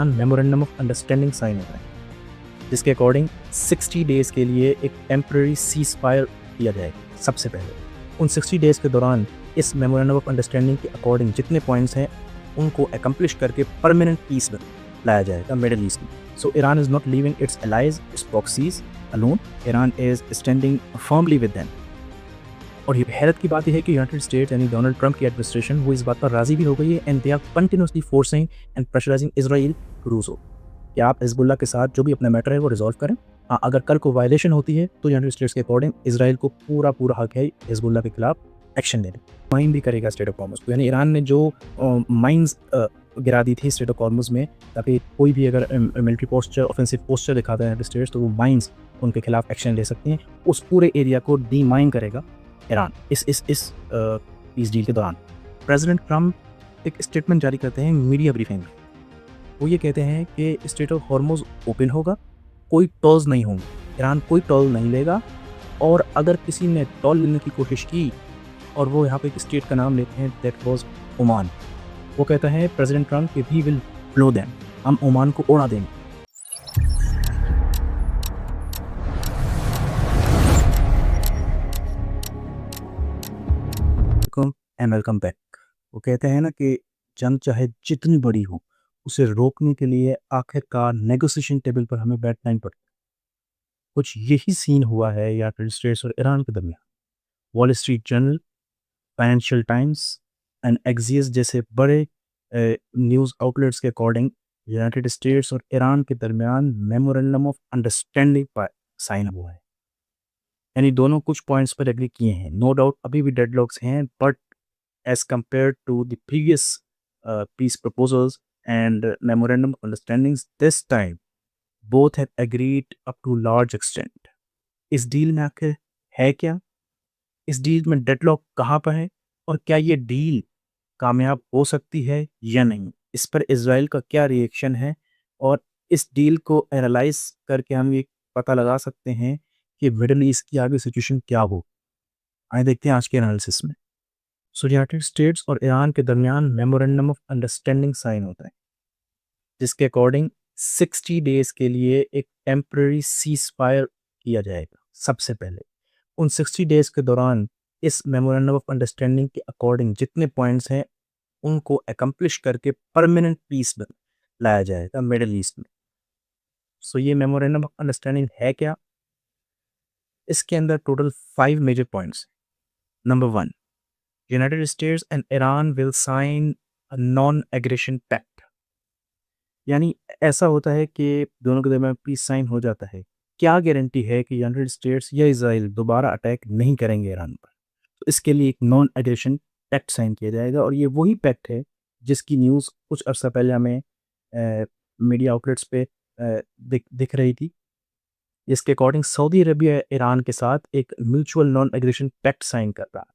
Memorandum of understanding sign होता है जिसके अकॉर्डिंग 60 डेज़ के लिए एक टेम्पररी सीज फायर किया जाएगा। सबसे पहले उन 60 डेज़ के दौरान इस मेमोरेंडम ऑफ अंडरस्टैंडिंग के अकॉर्डिंग जितने पॉइंट्स हैं उनको अकम्प्लिश करके परमानेंट पीस में लाया जाएगा मिडिल ईस्ट में। So Iran is not leaving its allies, its proxies alone, Iran is standing firmly with them. और ये हैरत की बात यह है कि यूनाइटेड स्टेट्स यानी डोनाल्ड ट्रंप की एडमिनिस्ट्रेशन वो इस बात पर राजी भी हो गई है and they are continuously forcing and pressurising Israel to do so कि आप हिजबुल्ला के साथ जो भी अपना मैटर है वो रिजॉल्व करें। हाँ, अगर कल को वायलेशन होती है तो यूनाइटेड स्टेट्स के अकॉर्डिंग इजराइल को पूरा हक है हिजबुल्ला के खिलाफ एक्शन लेने। माइन भी करेगा स्टेट ऑफ हॉर्मुज़ को, यानी ईरान ने जो माइंस गिरा दी थी स्टेट ऑफ हॉर्मुज़ में ताकि कोई भी अगर मिलिट्री पोस्चर ऑफेंसिव पोस्चर दिखाता है यूनाइटेड स्टेट्स तो वो माइंस उनके खिलाफ एक्शन ले सकती हैं। उस पूरे एरिया को डी माइन करेगा ईरान इस पीस डील के दौरान। प्रेसिडेंट ट्रंप एक स्टेटमेंट जारी करते हैं मीडिया ब्रीफिंग में। वो ये कहते हैं कि स्टेट ऑफ हॉर्मुज़ ओपन होगा, कोई टॉल्स नहीं होंगे, ईरान कोई टॉल नहीं लेगा। और अगर किसी ने टॉल लेने की कोशिश की और वो यहाँ पे एक स्टेट का नाम लेते हैं दैट वाज ओमान, वो कहता है प्रेसिडेंट ट्रंप कि वी विल ब्लो देम, हम ओमान को उड़ा देंगे। And welcome back. वो कहते हैं ना कि जंग चाहे जितनी बड़ी हो उसे रोकने के लिए आखिरकार नेगोशिएशन टेबल पर हमें बैठना ही पड़ेगा। कुछ यही सीन हुआ है यूनाइटेड स्टेट्स और ईरान के दरमियान। Wall Street Journal, Financial Times and Axios जैसे बड़े न्यूज़ आउटलेट्स के अकॉर्डिंग यूनाइटेड स्टेट्स और ईरान के दरमियान मेमोरेंडम ऑफ अंडरस्टैंडिंग पर साइन हुआ है, यानी दोनों कुछ पॉइंट्स पर एग्री किए हैं। नो डाउट अभी भी डेडलॉक्स हैं, but as compared to the previous peace proposals and memorandum of understandings, this time both have agreed up to large extent। इस डील में आखिर है क्या, इस डील में डेडलॉक कहाँ पर है और क्या ये डील कामयाब हो सकती है या नहीं, इस पर इजराइल का क्या रिएक्शन है और इस डील को एनालाइज करके हम ये पता लगा सकते हैं कि मिडिल ईस्ट की आगे सिचुएशन क्या हो। आइए देखते हैं आज के एनालिसिस में। सो यूनाइटेड स्टेट्स और ईरान के दरमियान मेमोरेंडम ऑफ अंडरस्टैंडिंग साइन होता है जिसके अकॉर्डिंग 60 डेज के लिए एक टेम्पररी सीज फायर किया जाएगा। सबसे पहले उन 60 डेज के दौरान इस मेमोरेंडम ऑफ अंडरस्टैंडिंग के अकॉर्डिंग जितने पॉइंट्स हैं उनको अकम्प्लिश करके परमानेंट पीस में लाया जाएगा मिडिल ईस्ट में। सो ये मेमोरेंडम ऑफ अंडरस्टैंडिंग है क्या, इसके अंदर total 5 major points. Number 1, United States and Iran will sign a non-aggression pact। यानी ऐसा होता है कि दोनों के दरमियान पीस साइन हो जाता है। क्या गारंटी है कि यूनाइटेड स्टेट्स या इजराइल दोबारा अटैक नहीं करेंगे ईरान पर? तो इसके लिए एक नॉन एग्रेशन पैक्ट साइन किया जाएगा और ये वही पैक्ट है जिसकी न्यूज़ कुछ अर्सा पहले हमें मीडिया आउटलेट्स पे दिख रही थी। इसके अकॉर्डिंग सऊदी अरबिया ईरान के साथ एक mutual non aggression pact sign कर रहा है।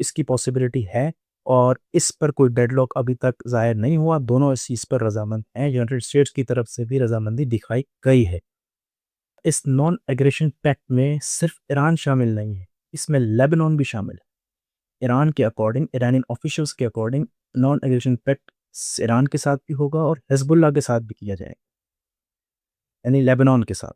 इसकी पॉसिबिलिटी है और इस पर कोई डेडलॉक अभी तक ज़ाहिर नहीं हुआ। दोनों इस चीज़ पर रजामंद हैं, यूनाइटेड स्टेट्स की तरफ से भी रजामंदी दिखाई गई है। इस नॉन एग्रेशन पैक्ट में सिर्फ ईरान शामिल नहीं है, इसमें लेबनान भी शामिल है। ईरान के अकॉर्डिंग, ईरानियन ऑफिशियल्स के according non aggression pact Iran के साथ भी होगा और हिजबुल्लाह के साथ भी किया जाएगा, यानी लेबनान के साथ।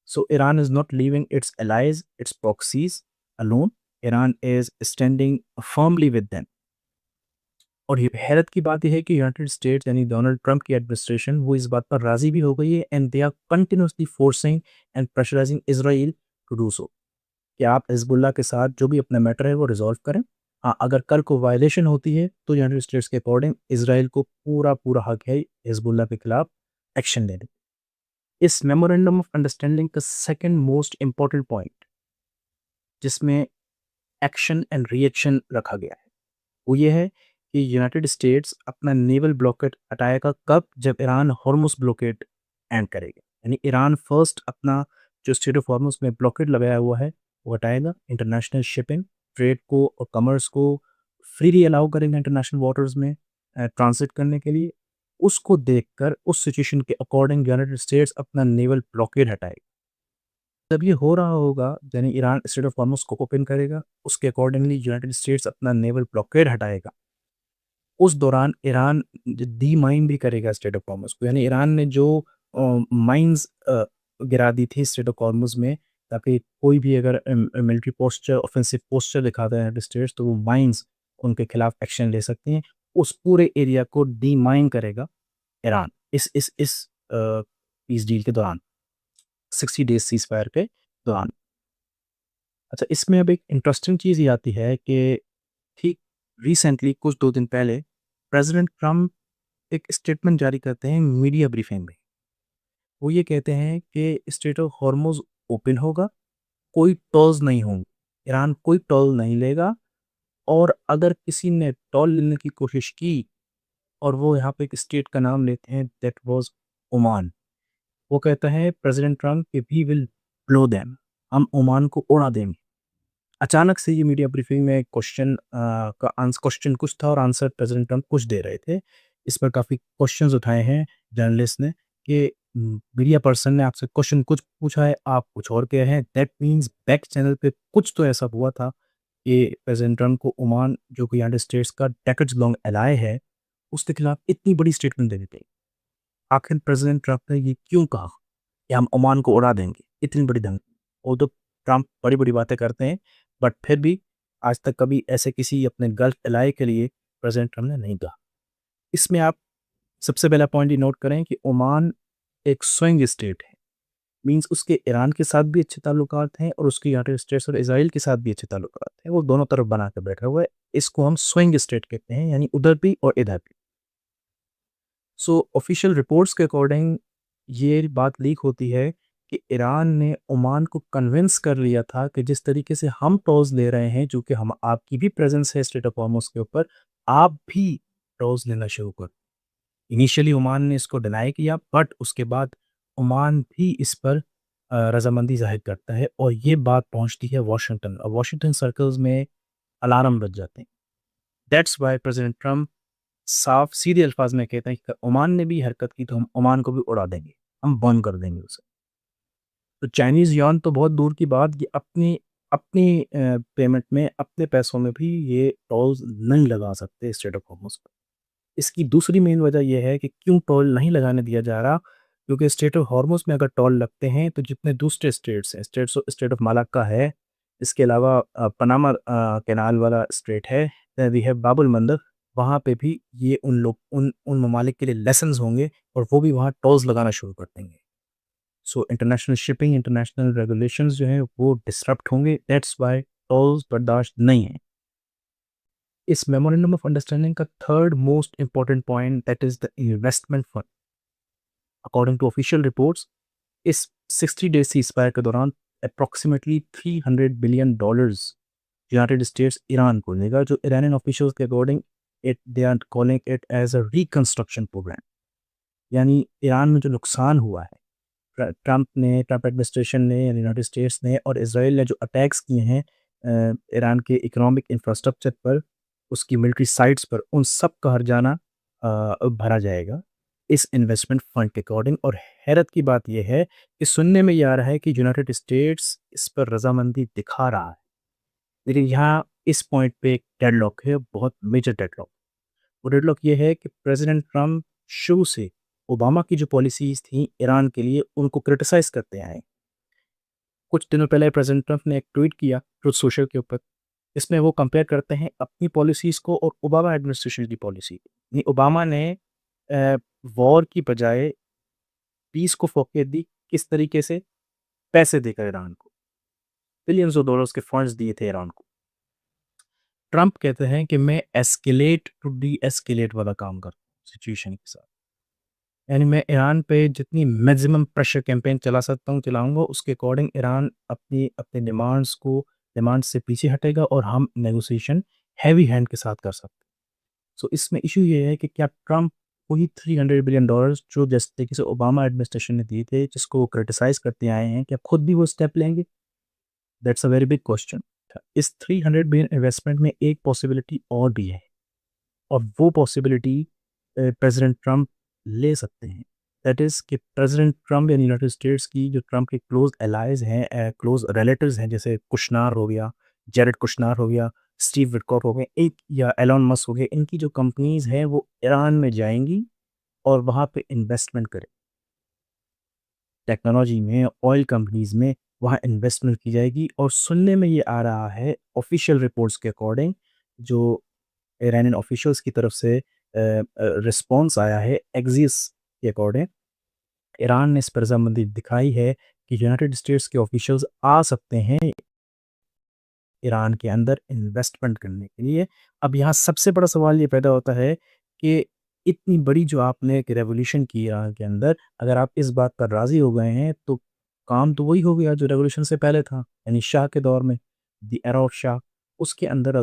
So Iran is not leaving its allies, its proxies alone, Iran is standing firmly with them. और ये हैरत की बात यह है कि यूनाइटेड स्टेट्स यानी डोनाल्ड ट्रंप की एडमिनिस्ट्रेशन वो इस बात पर राजी भी हो गई है and they are continuously forcing and pressurising Israel to do so कि आप हिजबुल्लाह के साथ जो भी अपना मैटर है वो रिजॉल्व करें। हाँ, अगर कल को वायलेशन होती है तो यूनाइटेड स्टेट्स के अकॉर्डिंग इजराइल को पूरा हक है हिजबुल्लाह के खिलाफ एक्शन लेने। इस मेमोरेंडम ऑफ अंडरस्टैंडिंग का सेकेंड मोस्ट इंपॉर्टेंट पॉइंट जिसमें एक्शन एंड रिएक्शन रखा गया है वो ये है कि यूनाइटेड स्टेट्स अपना नेवल ब्लॉकेट हटाएगा कब, जब ईरान हॉर्मुज़ ब्लॉकेट एंड करेगा। यानी ईरान फर्स्ट अपना जो स्टेट ऑफ हॉर्मुज़ में ब्लॉकेट लगाया हुआ है वो हटाएगा। इंटरनेशनल शिपिंग, ट्रेड को और कमर्स को फ्रीली अलाउ करेगा इंटरनेशनल वाटर्स में ट्रांसिट करने के लिए। उसको देखकर उस सिचुएशन के अकॉर्डिंग यूनाइटेड स्टेट्स अपना नेवल ब्लॉकेट हटाएगा। जब ये हो रहा होगा यानी ईरान स्टेट ऑफ हॉर्मुज़ को ओपन करेगा, उसके अकॉर्डिंगली यूनाइटेड स्टेट्स अपना नेवल ब्लॉकेट हटाएगा। उस दौरान ईरान डीमाइन भी करेगा स्ट्रेट ऑफ हॉर्मुज़ को, यानी ईरान ने जो माइन्स गिरा दी थी स्ट्रेट ऑफ हॉर्मुज़ में, ताकि कोई भी अगर मिलिट्री पोस्चर, ऑफेंसिव पोस्चर दिखाता है यूनाइटेड स्टेट्स, तो वो माइन्स उनके खिलाफ एक्शन ले सकते हैं। उस पूरे एरिया को डीमाइन करेगा ईरान इस पीस डील के दौरान, 60 डेज़ सीज़फायर के दौरान। अच्छा, इसमें अब एक इंटरेस्टिंग चीज़ ये आती है कि ठीक रिसेंटली कुछ 2 दिन पहले प्रेज़िडेंट ट्रम्प एक स्टेटमेंट जारी करते हैं मीडिया ब्रीफिंग में। वो ये कहते हैं कि स्ट्रेट ऑफ हॉर्मुज़ ओपन होगा, कोई टोल्स नहीं होंगे, ईरान कोई टोल नहीं लेगा, और अगर किसी ने टोल लेने की कोशिश की, और वो यहाँ पे एक स्टेट का नाम लेते हैं, दैट वाज़ ओमान। वो कहता है प्रेज़िडेंट ट्रम्प कि वी विल ब्लो देम, हम ओमान को उड़ा देंगे। अचानक से ये मीडिया ब्रीफिंग में क्वेश्चन कुछ था और आंसर प्रेज़िडेंट ट्रम्प कुछ दे रहे थे। इस पर काफ़ी क्वेश्चंस उठाए हैं जर्नलिस्ट ने कि मीडिया पर्सन ने आपसे क्वेश्चन कुछ पूछा है, आप कुछ और कहे हैं। दैट मीन्स बैक चैनल पे कुछ तो ऐसा हुआ था कि प्रेज़िडेंट ट्रम्प को ओमान, जो कि यूनाइटेड स्टेट्स का डेकेड्स लॉन्ग एलाय है, उसके खिलाफ इतनी बड़ी स्टेटमेंट देनी पड़ी। आखिर प्रेज़िडेंट ट्रम्प ने ये क्यों कहा कि हम ओमान को उड़ा देंगे? इतनी बड़ी धमकी। वो तो ट्रम्प बड़ी-बड़ी बातें करते हैं, बट फिर भी आज तक कभी ऐसे किसी अपने गल्फ एलाय के लिए प्रेज़िडेंट ट्रम्प ने नहीं कहा। इसमें आप सबसे पहला पॉइंट ये नोट करें कि ओमान एक स्विंग स्टेट है। मीन्स उसके ईरान के साथ भी अच्छे ताल्लुकात हैं और उसके यूनाइटेड स्टेट्स और इज़राइल के साथ भी अच्छे ताल्लुकात हैं। वो दोनों तरफ बना के बैठा हुआ है। इसको हम स्विंग स्टेट कहते हैं, यानी उधर भी और इधर भी। सो ऑफिशियल रिपोर्ट्स के अकॉर्डिंग ये बात लीक होती है कि ईरान ने ओमान को कन्विंस कर लिया था कि जिस तरीके से हम टोल्स ले रहे हैं, जो कि हम आपकी भी प्रेजेंस है स्ट्रेट ऑफ हॉर्मुज़ के ऊपर, आप भी टोल्स लेना शुरू करो। इनिशियली ओमान ने इसको डिनाई किया, बट उसके बाद ओमान भी इस पर रज़ामंदी ज़ाहिर करता है और ये बात पहुंचती है वाशिंगटन, और वाशिंगटन सर्कल्स में अलार्म बज जाते हैं। दैट्स वाई प्रेसिडेंट ट्रम्प साफ सीधे अल्फाज में कहते हैं कि ओमान ने भी हरकत की तो हम ओमान को भी उड़ा देंगे, हम बंद कर देंगे उसे। तो चाइनीज़ युआन तो बहुत दूर की बात, ये अपनी अपनी पेमेंट में, अपने पैसों में भी ये टोल्स नहीं लगा सकते स्ट्रेट ऑफ हॉर्मुज़ पर। इसकी दूसरी मेन वजह ये है कि क्यों टोल नहीं लगाने दिया जा रहा, क्योंकि स्ट्रेट ऑफ हॉर्मुज़ में अगर टोल लगते हैं तो जितने दूसरे स्टेट्स हैं, स्टेट ऑफ मालाक्का है, इसके अलावा पनामा कैनाल वाला स्ट्रेट है, देन वी हैव बाब एल मंदब, वहाँ पे भी ये उन लोग उन ममालिक के लिए लेसन्स होंगे और वो भी वहाँ टोल्स लगाना शुरू कर देंगे। So international shipping, international regulations जो हैं वो डिसरप्ट होंगे, दैट्स व्हाई टोल्स बर्दाश्त नहीं है। इस मेमोरेंडम ऑफ अंडरस्टैंडिंग का third most important point, that is the investment fund. According to official reports, इस 60 डेज सीज़फायर के दौरान approximately $300 billion United States Iran को देगा, जो ईरानियन ऑफिशियल्स के according it they are calling it as a reconstruction program. यानी Iran में जो नुकसान हुआ है, ट्रम्प एडमिनिस्ट्रेशन ने, यानी यूनाइटेड स्टेट्स ने और इसराइल ने जो अटैक्स किए हैं ईरान के इकोनॉमिक इंफ्रास्ट्रक्चर पर, उसकी मिलिट्री साइट्स पर, उन सब का हर्जाना भरा जाएगा इस इन्वेस्टमेंट फंड के अकॉर्डिंग। और हैरत की बात यह है कि सुनने में ये आ रहा है कि यूनाइटेड स्टेट्स इस पर रजामंदी दिखा रहा है, लेकिन यहाँ इस पॉइंट पे एक डेडलॉक है, बहुत मेजर डेडलॉक। वो डेडलॉक ये है कि प्रेसिडेंट ट्रम्प शुरू से ओबामा की जो पॉलिसीज़ थी ईरान के लिए, उनको क्रिटिसाइज़ करते आए। कुछ दिनों पहले प्रेसिडेंट ट्रम्प ने एक ट्वीट किया ट्रुथ सोशल के ऊपर, इसमें वो कंपेयर करते हैं अपनी पॉलिसीज़ को और ओबामा एडमिनिस्ट्रेशन की पॉलिसी। यानी ओबामा ने वॉर की बजाय पीस को फोकस दी, किस तरीके से? पैसे देकर ईरान को, बिलियंस ऑफ डॉलर्स के फंड्स दिए थे ईरान को। ट्रम्प कहते हैं कि मैं एस्केलेट टू डी एस्केलेट वाला काम कर सिचुएशन के साथ, यानी मैं ईरान पे जितनी मैक्सिमम प्रेशर कैंपेन चला सकता हूँ चलाऊँगा, उसके अकॉर्डिंग ईरान अपनी अपने डिमांड्स से पीछे हटेगा और हम नेगोशिएशन हैवी हैंड के साथ कर सकते हैं। सो इसमें इश्यू ये है कि क्या ट्रम्प वही $300 बिलियन जो जिस तरीके से ओबामा एडमिनिस्ट्रेशन ने दिए थे, जिसको वो क्रिटिसाइज़ करते आए हैं, क्या खुद भी वो स्टेप लेंगे? That's a very big question. इस 300 बिलियन इन्वेस्टमेंट में एक पॉसिबिलिटी और भी है, और वो पॉसिबिलिटी प्रेसिडेंट ट्रम्प ले सकते हैं। दैट इज़ कि प्रेसिडेंट ट्रम्प या यूनाइटेड स्टेट्स की जो ट्रम्प के क्लोज एलाइज हैं, क्लोज रिलेटिव्स हैं, जैसे कुशनार हो गया, जेरेड कुशनार हो गया, स्टीव विटकॉफ हो गए, एक या एलन मस्क हो गए, इनकी जो कंपनीज़ हैं वो ईरान में जाएँगी और वहाँ पे इन्वेस्टमेंट करें। टेक्नोलॉजी में, ऑयल कंपनीज़ में वहाँ इन्वेस्टमेंट की जाएगी और सुनने में ये आ रहा है ऑफ़िशियल रिपोर्ट्स के अकॉर्डिंग, जो ईरानियन ऑफ़िशियल्स की तरफ से रिस्पॉन्स आया है एक्सिस के अकॉर्डिंग, ईरान ने इस पर रज़ामंदी दिखाई है कि यूनाइटेड स्टेट्स के ऑफ़िशियल्स आ सकते हैं ईरान के अंदर इन्वेस्टमेंट करने के लिए। अब यहाँ सबसे बड़ा सवाल ये पैदा होता है कि इतनी बड़ी जो आपने एक रेवोल्यूशन की ईरान के अंदर, अगर आप इस बात पर राज़ी हो गए हैं, तो काम तो वही हो गया जो रेवोल्यूशन से पहले था, यानी शाह के दौर में, द एरा ऑफ शाह। उसके अंदर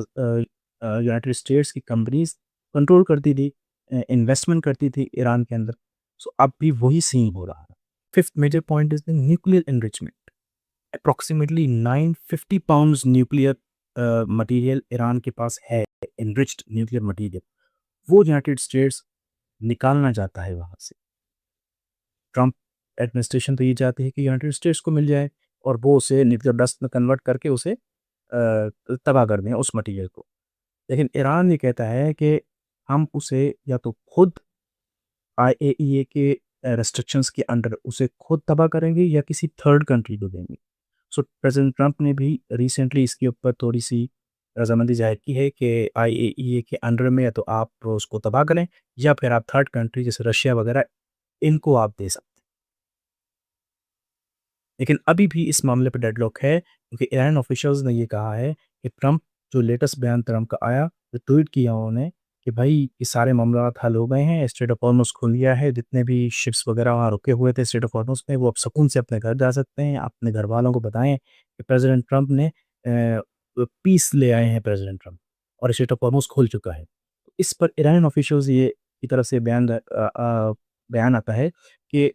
यूनाइटेड स्टेट्स की कंपनीज़ कंट्रोल करती थी, इन्वेस्टमेंट करती थी ईरान के अंदर। सो अब भी वही सीन हो रहा है। Fifth major point is the nuclear enrichment. Approximately 950 pounds nuclear material Iran के पास है, एनरिच्ड न्यूक्लियर मटेरियल, वो यूनाइटेड स्टेट्स निकालना चाहता है वहाँ से। ट्रम्प एडमिनिस्ट्रेशन तो ये चाहती है कि यूनाइटेड स्टेट्स को मिल जाए और वो उसे न्यूक्लियर डस्ट में कन्वर्ट करके उसे तबाह कर दें उस मटेरियल को। लेकिन ईरान ये कहता है कि हम उसे या तो खुद आईएईए के रेस्ट्रिक्शंस के अंडर उसे खुद तबाह करेंगे या किसी थर्ड कंट्री को देंगे। सो प्रेसिडेंट ट्रंप ने भी रिसेंटली इसके ऊपर थोड़ी-सी रज़ामंदी ज़ाहिर की है कि आईएईए के अंडर में या तो आप उसको तबाह करें या फिर आप थर्ड कंट्री जैसे रशिया वगैरह इनको आप दे सकते हैं। लेकिन अभी भी इस मामले पे डेडलॉक है क्योंकि ईरान ऑफिशियल्स ने ये कहा है कि ट्रंप जो लेटेस्ट बयान ट्रंप का आया, जो ट्वीट किया उन्होंने कि भाई ये सारे मामलात हल हो गए हैं, स्ट्रेट ऑफ हॉर्मुज़ खुल गया है, जितने भी शिप्स वगैरह वहाँ रुके हुए थे स्ट्रेट ऑफ हॉर्मुज़ में, वो अब सुकून से अपने घर जा सकते हैं। अपने घरवालों को बताएँ कि प्रेज़िडेंट ट्रंप ने पीस ले आए हैं प्रेज़िडेंट ट्रंप और स्ट्रेट ऑफ हॉर्मुज़ खुल चुका है। इस पर ईरानियन ऑफिशियल्स ये की तरफ से बयान आता है कि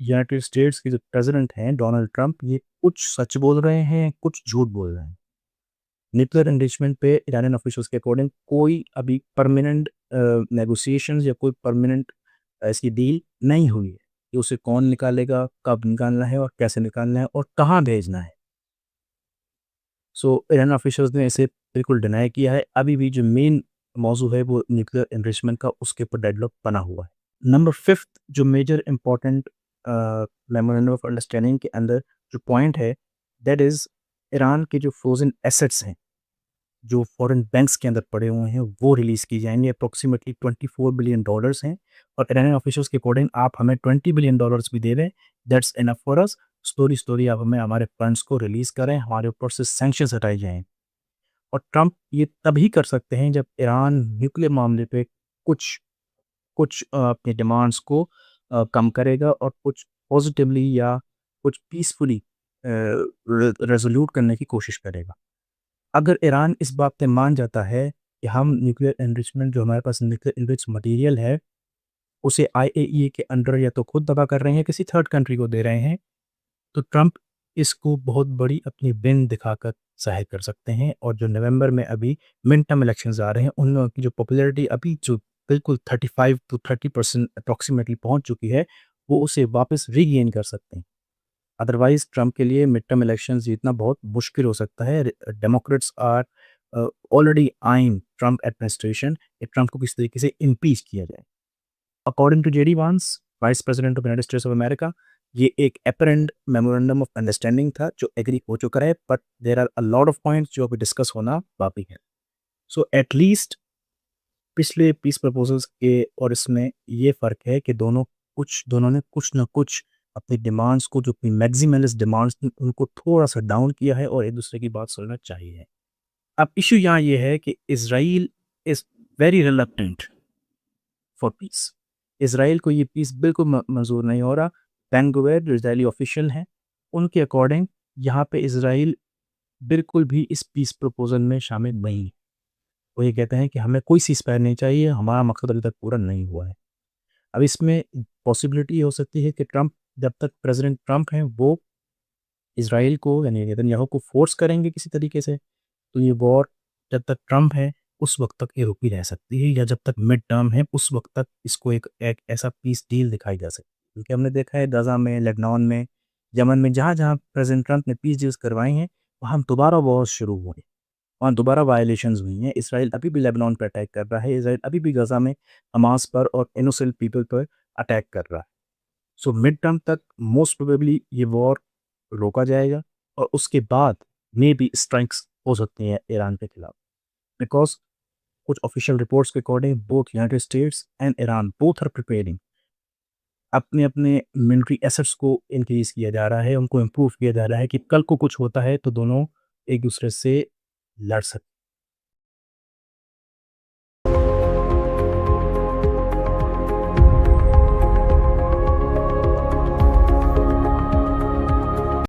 यूनाइटेड स्टेट्स के जो प्रेसिडेंट हैं डोनाल्ड ट्रंप ये कुछ सच बोल रहे हैं, कुछ झूठ बोल रहे हैं। न्यूक्लियर एनरिचमेंट पे ईरानियन ऑफिशियल्स के अकॉर्डिंग कोई अभी परमानेंट नेगोशिएशंस या कोई परमानेंट ऐसी डील नहीं हुई है कि उसे कौन निकालेगा, कब निकालना है और कैसे निकालना है और कहाँ भेजना है। सो ईरान ऑफिशियल्स ने इसे बिल्कुल डिनाई किया है। अभी भी जो मेन मौजू है वो न्यूक्लियर एनरिचमेंट का उसके ऊपर डेडलॉक बना हुआ है। नंबर 5th जो major important memorandum of understanding के अंदर जो पॉइंट है दैट इज़ ईरान के जो फ्रोज़न एसेट्स हैं, जो फॉरेन बैंक्स के अंदर पड़े हुए हैं, वो रिलीज़ की जाएँगे। अप्रॉक्सिमेटली $24 बिलियन हैं और ईरानियन ऑफिशियल्स के अकॉर्डिंग आप हमें $20 बिलियन भी दे दें, that's enough for us. Slowly slowly आप हमें हमारे फंड्स को रिलीज़ करें, हमारे ऊपर से सैंक्शंस हटाए जाएँ। और ट्रंप ये तभी कर सकते हैं जब ईरान न्यूक्लियर मामले पे कुछ कुछ अपनी डिमांड्स को कम करेगा और कुछ पॉजिटिवली या कुछ पीसफुली रेज़ोल्यूट करने की कोशिश करेगा। अगर ईरान इस बात पे मान जाता है कि हम न्यूक्लियर एनरिचमेंट जो हमारे पास न्यूक्लियर एनरिच मटीरियल है, उसे आईएईए के अंडर या तो खुद तबाह कर रहे हैं, किसी थर्ड कंट्री को दे रहे हैं, तो ट्रंप इसको बहुत बड़ी अपनी विन दिखाकर ज़ाहिर कर सकते हैं और जो नवंबर में अभी मिड टर्म इलेक्शंस आ रहे हैं, उन लोगों की जो पॉपुलैरिटी अभी जो बिल्कुल 35 टू 30% अप्रॉक्सिमेटली पहुँच चुकी है, वो उसे वापस रीगेन कर सकते हैं। अदरवाइज़ ट्रंप के लिए मिड टर्म इलेक्शंस जीतना बहुत मुश्किल हो सकता है। Democrats are already eyeing Trump administration कि ट्रंप को किस तरीके से इम्पीच किया जाए। According to JD Vance, vice president of United States of America, ये एक एपरेंट मेमोरेंडम ऑफ अंडरस्टैंडिंग था जो एग्री हो चुका है, but there are a lot of points जो अभी डिस्कस होना बाकी है। सो एट लीस्ट पिछले पीस प्रपोजल्स के और इसमें ये फ़र्क है कि दोनों ने कुछ न कुछ अपनी डिमांड्स को, जो अपनी मैक्सिमलिस्ट डिमांड्स थी, उनको थोड़ा-सा डाउन किया है और एक-दूसरे की बात सुनना चाहिए। अब इश्यू यहाँ ये है कि Israel is very reluctant for piece. Israel को ये पीस बिल्कुल मंज़ूर नहीं हो रहा। बेन गुवेर जो इज़राइली ऑफ़िशियल हैं, उनके अकॉर्डिंग यहाँ पे इज़राइल बिल्कुल भी इस पीस प्रपोज़ल में शामिल नहीं है। वो ये कहते हैं कि हमें कोई सीज़फायर नहीं चाहिए, हमारा मकसद अभी तक पूरा नहीं हुआ है। अब इसमें पॉसिबिलिटी ये हो सकती है कि ट्रंप, जब तक प्रेसिडेंट ट्रंप हैं, वो इज़राइल को यानी नेतन्याहू को फ़ोर्स करेंगे किसी तरीके से, तो ये वॉर जब तक ट्रंप है, उस वक़्त तक ये रुकी रह सकती है या जब तक मिड टर्म है, उस वक़्त तक इसको एक एक ऐसा पीस डील दिखाई जा सकती है। क्योंकि हमने देखा है गाज़ा में, लेबनान में, यमन में, जहाँ-जहाँ प्रेसिडेंट ट्रंप ने पीस डील्स करवाई हैं, वहाँ दोबारा वॉर शुरू हुए। वहाँ दोबारा वायलेशंस हुई हैं। इसराइल अभी भी लेबनान पे अटैक कर रहा है, इसराइल अभी भी गज़ा में हमास पर और इनोसेंट पीपल पर अटैक कर रहा है। सो मिड टर्म तक मोस्ट प्रोबेबली ये वॉर रोका जाएगा और उसके बाद मे बी स्ट्राइक्स हो सकती हैं ईरान के खिलाफ, बिकॉज़ कुछ ऑफिशियल रिपोर्ट्स के according both United States and Iran both are preparing, अपने-अपने मिलिट्री एसेट्स को इंक्रीज़ किया जा रहा है, उनको इम्प्रूव किया जा रहा है कि कल को कुछ होता है तो दोनों एक-दूसरे से लड़ सकें।